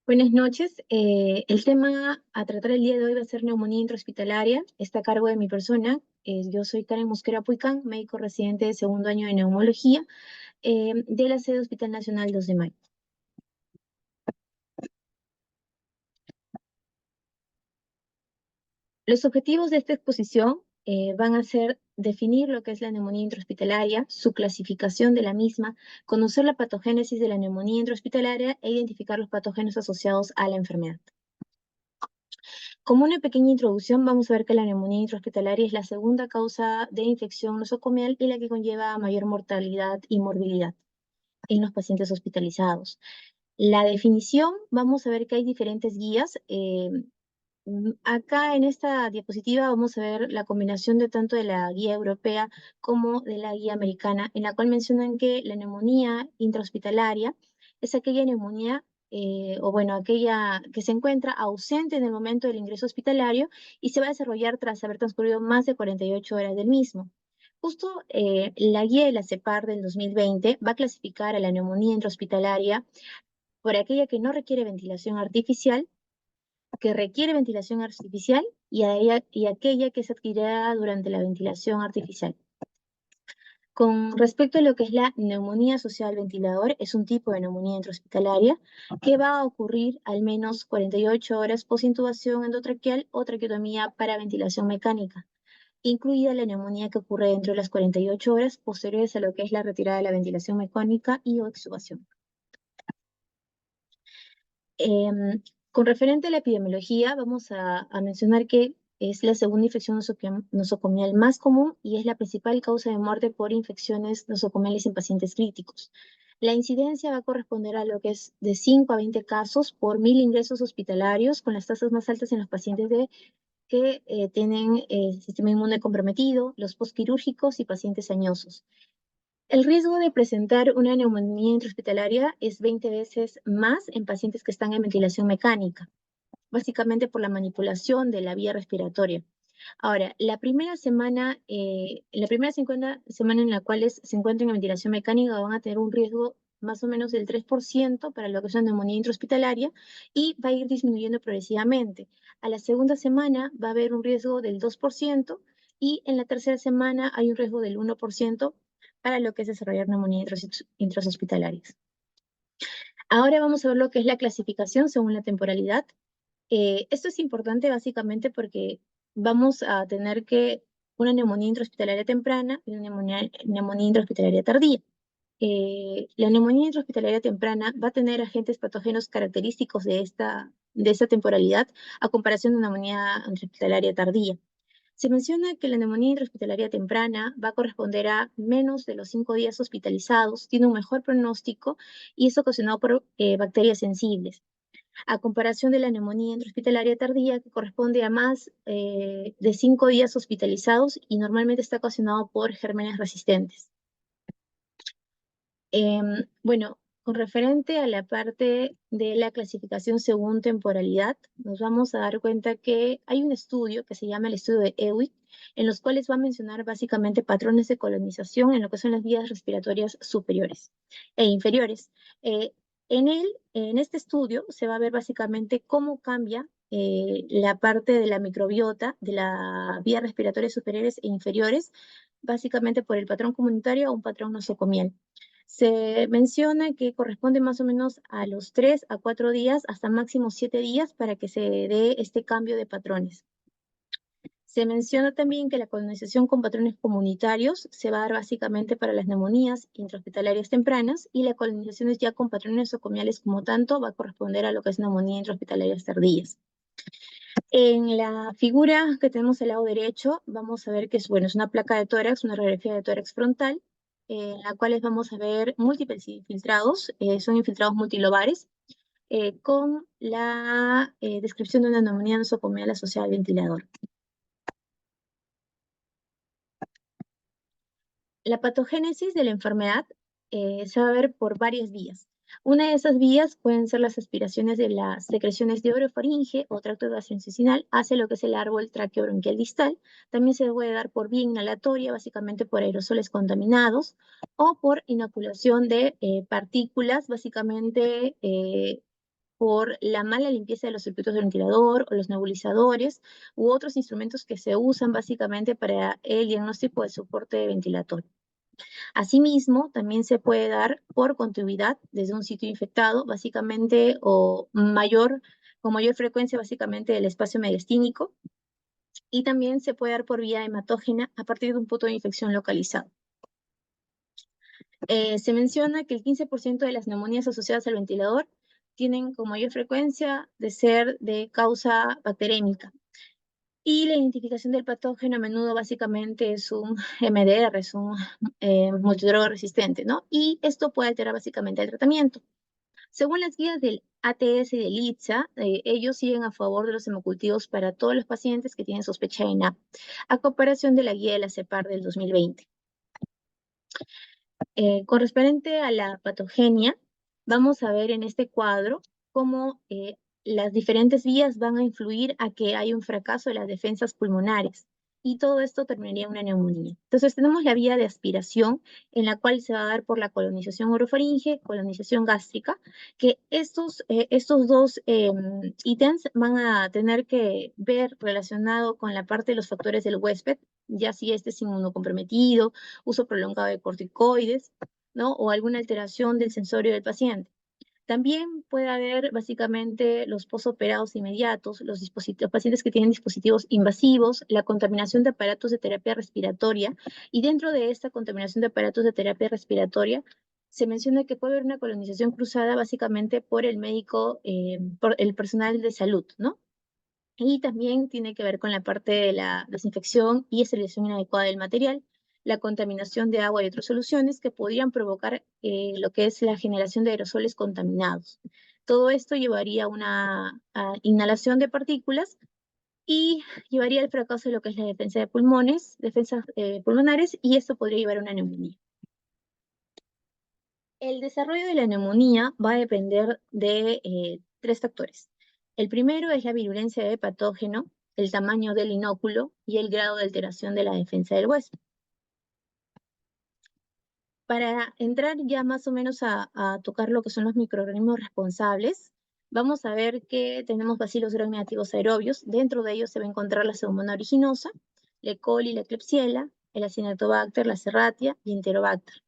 Buenas noches. El tema a tratar el día de hoy va a ser neumonía intrahospitalaria. Está a cargo de mi persona. Yo soy Karen Mosquera Puicán, médico residente de segundo año de neumología de la sede Hospital Nacional 2 de Mayo. Los objetivos de esta exposición van a ser definir lo que es la neumonía intrahospitalaria, su clasificación de la misma, conocer la patogénesis de la neumonía intrahospitalaria e identificar los patógenos asociados a la enfermedad. Como una pequeña introducción, vamos a ver que la neumonía intrahospitalaria es la segunda causa de infección nosocomial y la que conlleva mayor mortalidad y morbilidad en los pacientes hospitalizados. La definición, vamos a ver que hay diferentes guías. Acá en esta diapositiva vamos a ver la combinación de tanto de la guía europea como de la guía americana, en la cual mencionan que la neumonía intrahospitalaria es aquella neumonía aquella que se encuentra ausente en el momento del ingreso hospitalario y se va a desarrollar tras haber transcurrido más de 48 horas del mismo. Justo la guía de la CEPAR del 2020 va a clasificar a la neumonía intrahospitalaria por aquella que no requiere ventilación artificial, que requiere ventilación artificial y aquella que es adquirida durante la ventilación artificial. Con respecto a lo que es la neumonía asociada al ventilador, es un tipo de neumonía intrahospitalaria que va a ocurrir al menos 48 horas post-intubación endotraqueal o traqueotomía para ventilación mecánica, incluida la neumonía que ocurre dentro de las 48 horas posteriores a lo que es la retirada de la ventilación mecánica y o extubación. Con referente a la epidemiología, vamos a mencionar que es la segunda infección nosocomial más común y es la principal causa de muerte por infecciones nosocomiales en pacientes críticos. La incidencia va a corresponder a lo que es de 5 a 20 casos por 1000 ingresos hospitalarios, con las tasas más altas en los pacientes que tienen sistema inmune comprometido, los postquirúrgicos y pacientes añosos. El riesgo de presentar una neumonía intrahospitalaria es 20 veces más en pacientes que están en ventilación mecánica, básicamente por la manipulación de la vía respiratoria. Ahora, la primera semana en la cual se encuentran en ventilación mecánica van a tener un riesgo más o menos del 3% para lo que es una neumonía intrahospitalaria y va a ir disminuyendo progresivamente. A la segunda semana va a haber un riesgo del 2% y en la tercera semana hay un riesgo del 1% para lo que es desarrollar neumonía intrahospitalarias. Ahora vamos a ver lo que es la clasificación según la temporalidad. Esto es importante básicamente porque vamos a tener que una neumonía intrahospitalaria temprana y una neumonía intrahospitalaria tardía. La neumonía intrahospitalaria temprana va a tener agentes patógenos característicos de esta temporalidad a comparación de una neumonía intrahospitalaria tardía. Se menciona que la neumonía intrahospitalaria temprana va a corresponder a menos de los 5 días hospitalizados, tiene un mejor pronóstico y es ocasionado por bacterias sensibles, a comparación de la neumonía intrahospitalaria tardía, que corresponde a más de 5 días hospitalizados y normalmente está ocasionado por gérmenes resistentes. Bueno, con referente a la parte de la clasificación según temporalidad, nos vamos a dar cuenta que hay un estudio que se llama el estudio de Ewick, en los cuales va a mencionar básicamente patrones de colonización en lo que son las vías respiratorias superiores e inferiores. En este estudio se va a ver básicamente cómo cambia la parte de la microbiota de las vías respiratorias superiores e inferiores, básicamente por el patrón comunitario o un patrón nosocomial. Se menciona que corresponde más o menos a los 3 a 4 días, hasta máximo 7 días, para que se dé este cambio de patrones. Se menciona también que la colonización con patrones comunitarios se va a dar básicamente para las neumonías intrahospitalarias tempranas y la colonización ya con patrones nosocomiales como tanto va a corresponder a lo que es neumonía intrahospitalarias tardías. En la figura que tenemos al lado derecho, vamos a ver que es una placa de tórax, una radiografía de tórax frontal, en la cual vamos a ver múltiples infiltrados, son infiltrados multilobares, con la descripción de una neumonía nosocomial asociada al ventilador. La patogénesis de la enfermedad se va a ver por varias vías. Una de esas vías pueden ser las aspiraciones de las secreciones de orofaringe o tracto gastrointestinal hacia lo que es el árbol traqueobronquial distal. También se puede dar por vía inhalatoria, básicamente por aerosoles contaminados, o por inoculación de partículas, básicamente por la mala limpieza de los circuitos del ventilador o los nebulizadores u otros instrumentos que se usan básicamente para el diagnóstico de soporte ventilatorio. Asimismo, también se puede dar por continuidad desde un sitio infectado, básicamente, con mayor frecuencia, básicamente, del espacio mediastínico, y también se puede dar por vía hematógena a partir de un punto de infección localizado. Se menciona que el 15% de las neumonías asociadas al ventilador tienen con mayor frecuencia de ser de causa bacterémica. Y la identificación del patógeno a menudo básicamente es un MDR, es un multidroga resistente, ¿no? Y esto puede alterar básicamente el tratamiento. Según las guías del ATS y del ITSA, ellos siguen a favor de los hemocultivos para todos los pacientes que tienen sospecha de ENAP, a comparación de la guía de la CEPAR del 2020. Con referente a la patogenia, vamos a ver en este cuadro cómo las diferentes vías van a influir a que haya un fracaso de las defensas pulmonares y todo esto terminaría en una neumonía. Entonces tenemos la vía de aspiración en la cual se va a dar por la colonización orofaringe, colonización gástrica, que estos dos ítems van a tener que ver relacionado con la parte de los factores del huésped, ya si este es inmunocomprometido, uso prolongado de corticoides, ¿no? O alguna alteración del sensorio del paciente. También puede haber básicamente los posoperados inmediatos, los pacientes que tienen dispositivos invasivos, la contaminación de aparatos de terapia respiratoria, y dentro de esta contaminación de aparatos de terapia respiratoria, se menciona que puede haber una colonización cruzada básicamente por el médico, por el personal de salud, ¿no? Y también tiene que ver con la parte de la desinfección y esterilización inadecuada del material, la contaminación de agua y otras soluciones que podrían provocar lo que es la generación de aerosoles contaminados. Todo esto llevaría a una inhalación de partículas y llevaría al fracaso de lo que es la defensa de pulmones, defensas pulmonares, y esto podría llevar a una neumonía. El desarrollo de la neumonía va a depender de tres factores. El primero es la virulencia del patógeno, el tamaño del inóculo y el grado de alteración de la defensa del huésped. Para entrar ya más o menos a tocar lo que son los microorganismos responsables, vamos a ver que tenemos bacilos gram negativos aerobios. Dentro de ellos se va a encontrar la Pseudomonas aeruginosa, la E. coli, la Klebsiella, el Acinetobacter, la Serratia y Enterobacter.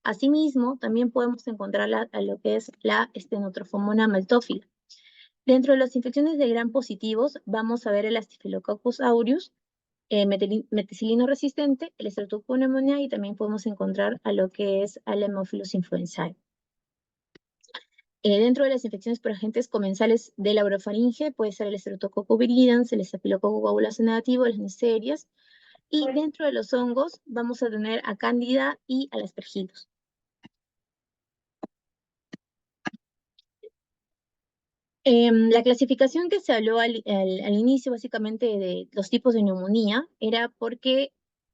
Asimismo, también podemos encontrar a lo que es la Stenotrophomonas maltophilia. Dentro de las infecciones de gram positivos, vamos a ver el Staphylococcus aureus, meticilino resistente, el Streptococcus pneumoniae, y también podemos encontrar a lo que es al Haemophilus influenzae. Dentro de las infecciones por agentes comensales de la orofaringe puede ser el Streptococcus viridans, el Staphylococcus coagulase negativo, las Neisseриas, y dentro de los hongos vamos a tener a Cándida y al Aspergillus. La clasificación que se habló al inicio, básicamente, de los tipos de neumonía, era porque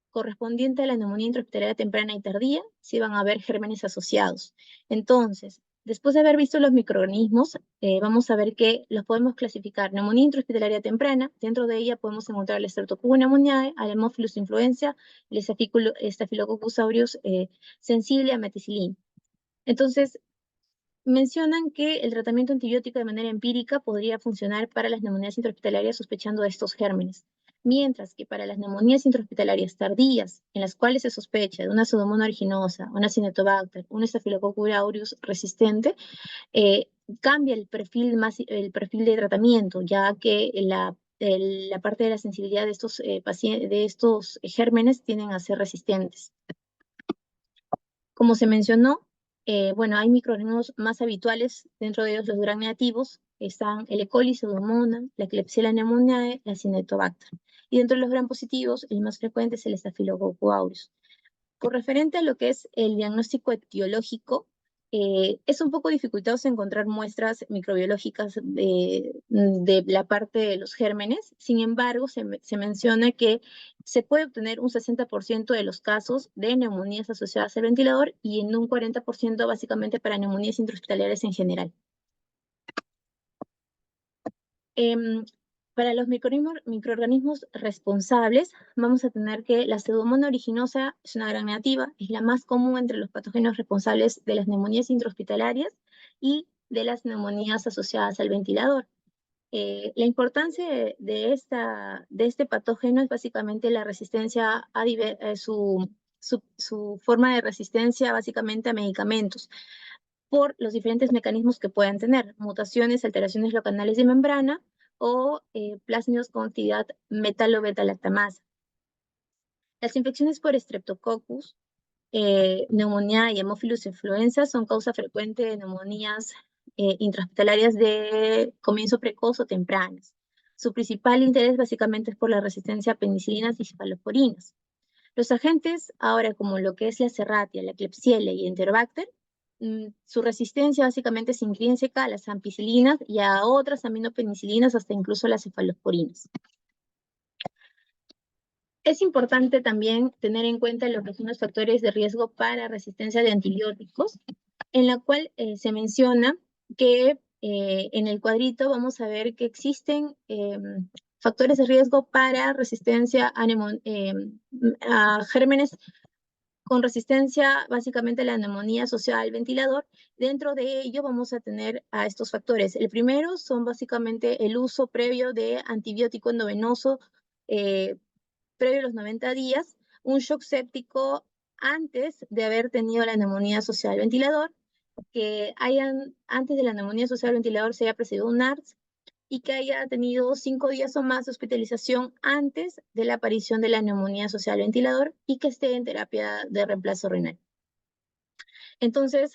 correspondiente a la neumonía intrahospitalaria temprana y tardía, se iban a ver gérmenes asociados. Entonces, después de haber visto los microorganismos, vamos a ver que los podemos clasificar. Neumonía intrahospitalaria temprana, dentro de ella podemos encontrar el Streptococcus pneumoniae, el Haemophilus influenza, el Staphylococcus aureus sensible a meticilina. Entonces, mencionan que el tratamiento antibiótico de manera empírica podría funcionar para las neumonías intrahospitalarias sospechando de estos gérmenes, mientras que para las neumonías intrahospitalarias tardías, en las cuales se sospecha de una Pseudomonas aeruginosa, una Acinetobacter, un Staphylococcus aureus resistente, cambia el perfil de tratamiento, ya que la parte de la sensibilidad de estos gérmenes tienden a ser resistentes. Como se mencionó, bueno, hay microorganismos más habituales, dentro de ellos los gram negativos, están el E. coli, Pseudomonas, la Klebsiella pneumoniae, la Acinetobacter. Y dentro de los gram positivos, el más frecuente es el Staphylococcus aureus. Con referente a lo que es el diagnóstico etiológico, es un poco dificultoso encontrar muestras microbiológicas de la parte de los gérmenes. Sin embargo, se menciona que se puede obtener un 60% de los casos de neumonías asociadas al ventilador y en un 40% básicamente para neumonías intrahospitalarias en general. Para los microorganismos responsables, vamos a tener que la Pseudomonas aeruginosa es una gram negativa, es la más común entre los patógenos responsables de las neumonías intrahospitalarias y de las neumonías asociadas al ventilador. La importancia de este patógeno es básicamente la resistencia su forma de resistencia básicamente a medicamentos por los diferentes mecanismos que puedan tener, mutaciones, alteraciones locales de membrana o plásmidos con actividad metalo-beta-lactamasa. Las infecciones por Streptococcus, neumonía y Haemophilus influenza son causa frecuente de neumonías intrahospitalarias de comienzo precoz o tempranas. Su principal interés básicamente es por la resistencia a penicilinas y cefalosporinas. Los agentes, ahora como lo que es la Serratia, la Klebsiella y Enterobacter, su resistencia básicamente es intrínseca a las ampicilinas y a otras aminopenicilinas, hasta incluso las cefalosporinas. Es importante también tener en cuenta lo que son los factores de riesgo para resistencia de antibióticos, en la cual se menciona que en el cuadrito vamos a ver que existen factores de riesgo para resistencia a gérmenes con resistencia básicamente a la neumonía asociada al ventilador. Dentro de ello vamos a tener a estos factores. El primero son básicamente el uso previo de antibiótico endovenoso previo a los 90 días, un shock séptico antes de haber tenido la neumonía asociada al ventilador, que antes de la neumonía asociada al ventilador se haya precedido un ARTS y que haya tenido 5 días o más de hospitalización antes de la aparición de la neumonía asociada al ventilador y que esté en terapia de reemplazo renal. Entonces,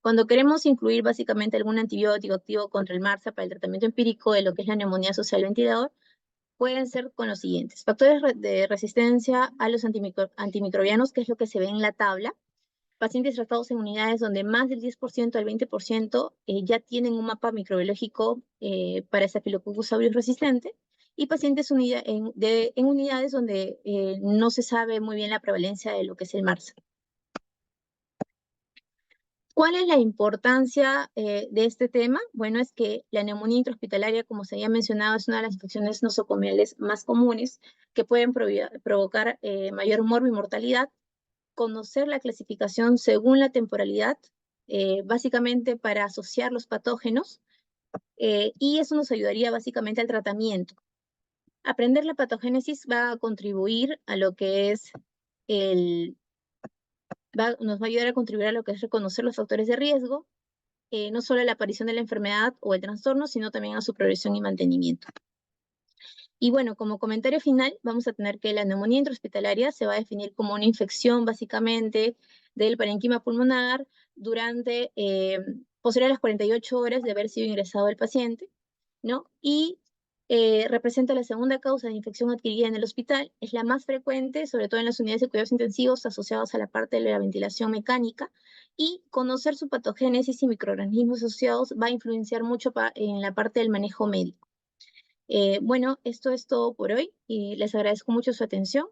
cuando queremos incluir básicamente algún antibiótico activo contra el MRSA para el tratamiento empírico de lo que es la neumonía asociada al ventilador, pueden ser con los siguientes. Factores de resistencia a los antimicrobianos, que es lo que se ve en la tabla. Pacientes tratados en unidades donde más del 10% al 20% ya tienen un mapa microbiológico para Staphylococcus aureus resistente. Y pacientes en unidades donde no se sabe muy bien la prevalencia de lo que es el MRSA. ¿Cuál es la importancia de este tema? Bueno, es que la neumonía intrahospitalaria, como se había mencionado, es una de las infecciones nosocomiales más comunes que pueden provocar mayor morbo y mortalidad. Conocer la clasificación según la temporalidad, básicamente para asociar los patógenos, y eso nos ayudaría básicamente al tratamiento. Aprender la patogénesis va a contribuir a lo que es nos va a ayudar a contribuir a lo que es reconocer los factores de riesgo, no solo a la aparición de la enfermedad o el trastorno, sino también a su progresión y mantenimiento. Y bueno, como comentario final, vamos a tener que la neumonía intrahospitalaria se va a definir como una infección básicamente del parenquima pulmonar durante, posterior a las 48 horas de haber sido ingresado el paciente, ¿no? Y representa la segunda causa de infección adquirida en el hospital, es la más frecuente, sobre todo en las unidades de cuidados intensivos asociados a la parte de la ventilación mecánica, y conocer su patogénesis y microorganismos asociados va a influenciar mucho en la parte del manejo médico. Bueno, esto es todo por hoy y les agradezco mucho su atención.